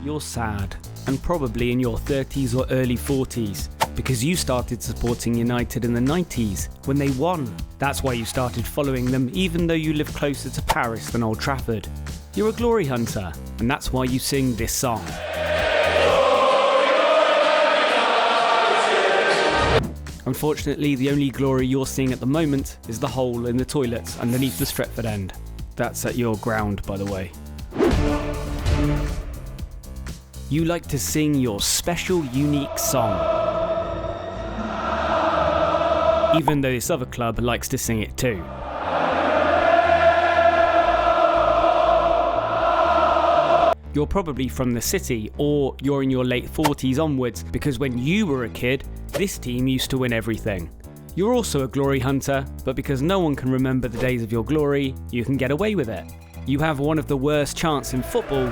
you're sad, and probably in your 30s or early 40s, because you started supporting United in the 90s when they won. That's why you started following them even though you live closer to Paris than Old Trafford. You're a glory hunter, and that's why you sing this song. Unfortunately, the only glory you're seeing at the moment is the hole in the toilets underneath the Stretford end. That's at your ground, by the way. You like to sing your special, unique song, even though this other club likes to sing it too. You're probably from the city, or you're in your late 40s onwards, because when you were a kid, this team used to win everything. You're also a glory hunter, but because no one can remember the days of your glory, you can get away with it. You have one of the worst chants in football,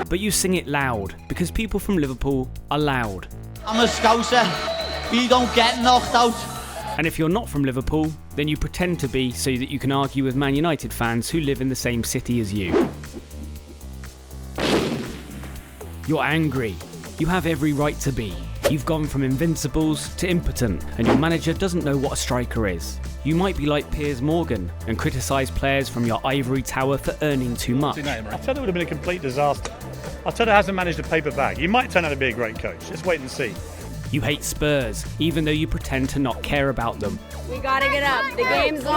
but you sing it loud, because people from Liverpool are loud. I'm a Scouser. We don't get knocked out. And if you're not from Liverpool, then you pretend to be so that you can argue with Man United fans who live in the same city as you. You're angry. You have every right to be. You've gone from invincibles to impotent, and your manager doesn't know what a striker is. You might be like Piers Morgan and criticise players from your ivory tower for earning too much. I said it would have been a complete disaster. I said it hasn't managed a paper bag. He might turn out to be a great coach. Just wait and see. You hate Spurs, even though you pretend to not care about them. We gotta get up. The game's on.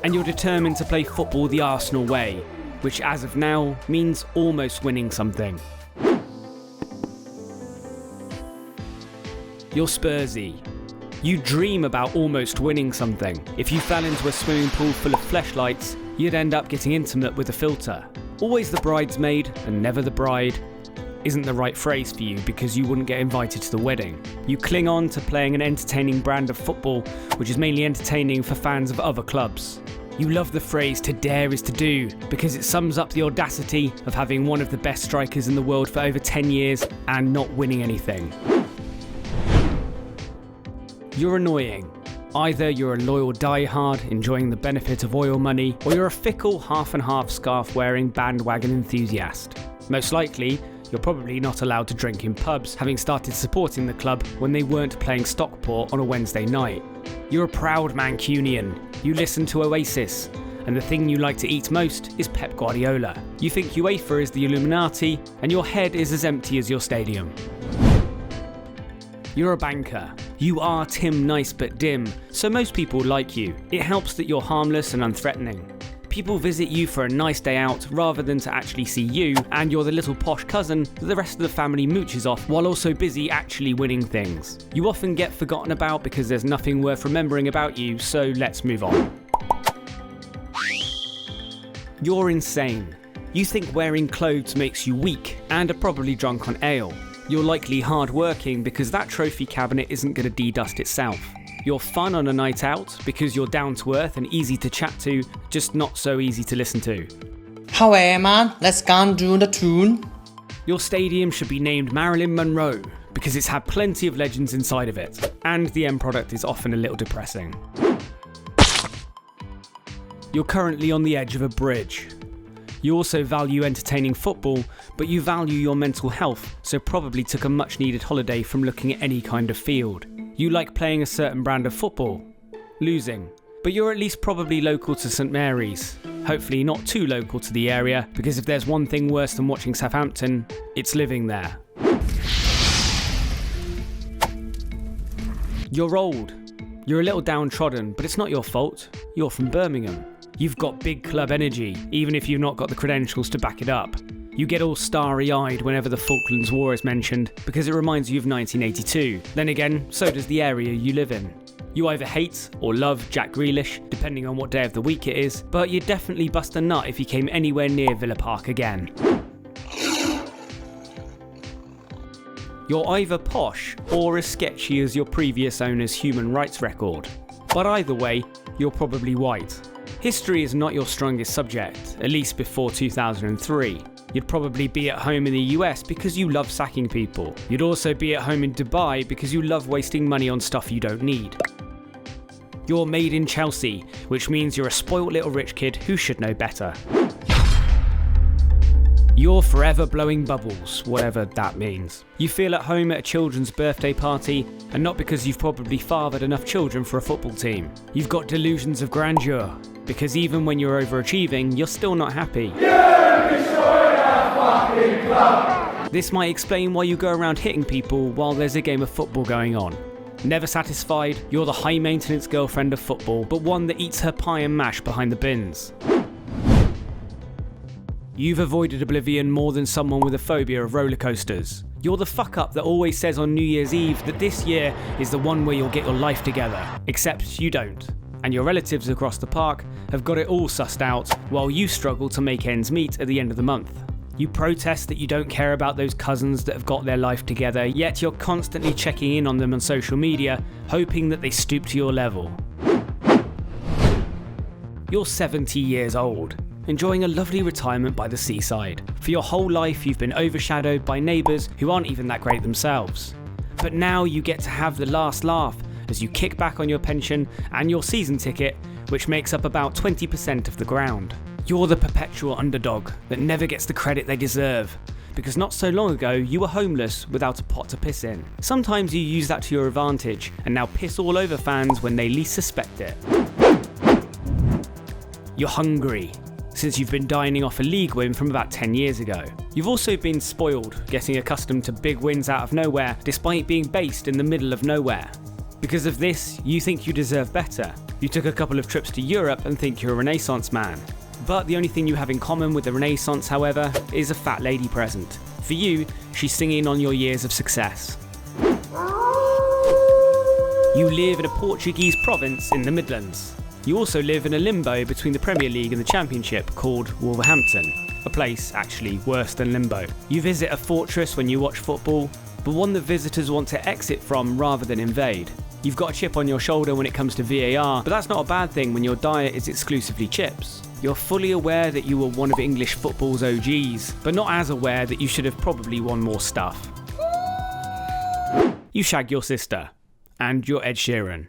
And you're determined to play football the Arsenal way, which as of now means almost winning something. You're Spursy. You dream about almost winning something. If you fell into a swimming pool full of fleshlights, you'd end up getting intimate with a filter. Always the bridesmaid and never the bride isn't the right phrase for you because you wouldn't get invited to the wedding. You cling on to playing an entertaining brand of football, which is mainly entertaining for fans of other clubs. You love the phrase "to dare is to do" because it sums up the audacity of having one of the best strikers in the world for over 10 years and not winning anything. You're annoying. Either you're a loyal diehard, enjoying the benefit of oil money, or you're a fickle half-and-half scarf-wearing bandwagon enthusiast. Most likely, you're probably not allowed to drink in pubs, having started supporting the club when they weren't playing Stockport on a Wednesday night. You're a proud Mancunian. You listen to Oasis, and the thing you like to eat most is Pep Guardiola. You think UEFA is the Illuminati, and your head is as empty as your stadium. You're a banker. You are Tim Nice but dim, so most people like you. It helps that you're harmless and unthreatening. People visit you for a nice day out rather than to actually see you, and you're the little posh cousin that the rest of the family mooches off while also busy actually winning things. You often get forgotten about because there's nothing worth remembering about you, so let's move on. You're insane. You think wearing clothes makes you weak and are probably drunk on ale. You're likely hard-working because that trophy cabinet isn't going to de-dust itself. You're fun on a night out because you're down to earth and easy to chat to, just not so easy to listen to. How are you, man? Let's go and do the tune. Your stadium should be named Marilyn Monroe because it's had plenty of legends inside of it, and the end product is often a little depressing. You're currently on the edge of a bridge. You also value entertaining football, but you value your mental health, so probably took a much needed holiday from looking at any kind of field. You like playing a certain brand of football, losing, but you're at least probably local to St Mary's. Hopefully not too local to the area, because if there's one thing worse than watching Southampton, it's living there. You're old. You're a little downtrodden, but it's not your fault. You're from Birmingham. You've got big club energy, even if you've not got the credentials to back it up. You get all starry-eyed whenever the Falklands War is mentioned, because it reminds you of 1982. Then again, so does the area you live in. You either hate or love Jack Grealish, depending on what day of the week it is, but you'd definitely bust a nut if you came anywhere near Villa Park again. You're either posh or as sketchy as your previous owner's human rights record. But either way, you're probably white. History is not your strongest subject, at least before 2003. You'd probably be at home in the US because you love sacking people. You'd also be at home in Dubai because you love wasting money on stuff you don't need. You're made in Chelsea, which means you're a spoilt little rich kid who should know better. You're forever blowing bubbles, whatever that means. You feel at home at a children's birthday party, and not because you've probably fathered enough children for a football team. You've got delusions of grandeur, because even when you're overachieving, you're still not happy. This might explain why you go around hitting people while there's a game of football going on. Never satisfied, you're the high-maintenance girlfriend of football, but one that eats her pie and mash behind the bins. You've avoided oblivion more than someone with a phobia of roller coasters. You're the fuck-up that always says on New Year's Eve that this year is the one where you'll get your life together, except you don't. And your relatives across the park have got it all sussed out, while you struggle to make ends meet at the end of the month. You protest that you don't care about those cousins that have got their life together, yet you're constantly checking in on them on social media, hoping that they stoop to your level. You're 70 years old, enjoying a lovely retirement by the seaside. For your whole life you've been overshadowed by neighbours who aren't even that great themselves. But now you get to have the last laugh as you kick back on your pension and your season ticket, which makes up about 20% of the ground. You're the perpetual underdog that never gets the credit they deserve, because not so long ago you were homeless without a pot to piss in. Sometimes you use that to your advantage and now piss all over fans when they least suspect it. You're hungry, since you've been dining off a league win from about 10 years ago. You've also been spoiled, getting accustomed to big wins out of nowhere despite being based in the middle of nowhere. Because of this, you think you deserve better. You took a couple of trips to Europe and think you're a Renaissance man. But the only thing you have in common with the Renaissance, however, is a fat lady present. For you, she's singing on your years of success. You live in a Portuguese province in the Midlands. You also live in a limbo between the Premier League and the Championship called Wolverhampton, a place actually worse than limbo. You visit a fortress when you watch football, but one that visitors want to exit from rather than invade. You've got a chip on your shoulder when it comes to VAR, but that's not a bad thing when your diet is exclusively chips. You're fully aware that you were one of English football's OGs, but not as aware that you should have probably won more stuff. You shag your sister, and you're Ed Sheeran.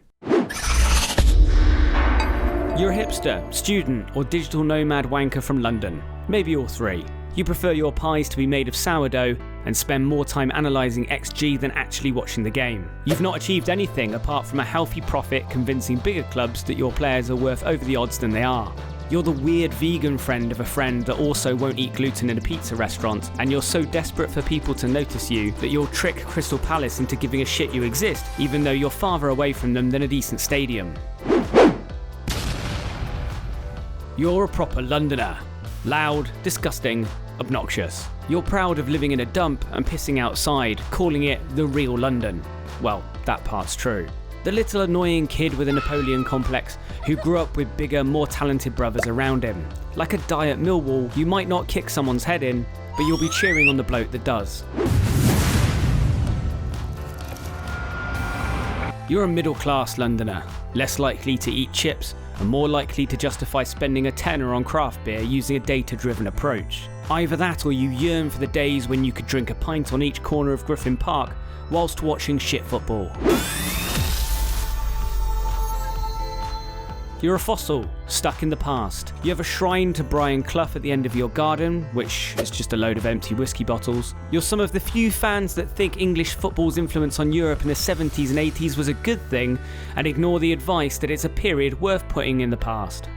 You're a hipster, student, or digital nomad wanker from London. Maybe all three. You prefer your pies to be made of sourdough and spend more time analysing XG than actually watching the game. You've not achieved anything apart from a healthy profit convincing bigger clubs that your players are worth over the odds than they are. You're the weird vegan friend of a friend that also won't eat gluten in a pizza restaurant, and you're so desperate for people to notice you that you'll trick Crystal Palace into giving a shit you exist, even though you're farther away from them than a decent stadium. You're a proper Londoner. Loud, disgusting, obnoxious. You're proud of living in a dump and pissing outside, calling it the real London. Well, that part's true. The little annoying kid with a Napoleon complex who grew up with bigger, more talented brothers around him. Like a die at Millwall, you might not kick someone's head in, but you'll be cheering on the bloke that does. You're a middle-class Londoner, less likely to eat chips and more likely to justify spending a tenner on craft beer using a data-driven approach. Either that or you yearn for the days when you could drink a pint on each corner of Griffin Park whilst watching shit football. You're a fossil, stuck in the past. You have a shrine to Brian Clough at the end of your garden, which is just a load of empty whiskey bottles. You're some of the few fans that think English football's influence on Europe in the 70s and 80s was a good thing, and ignore the advice that it's a period worth putting in the past.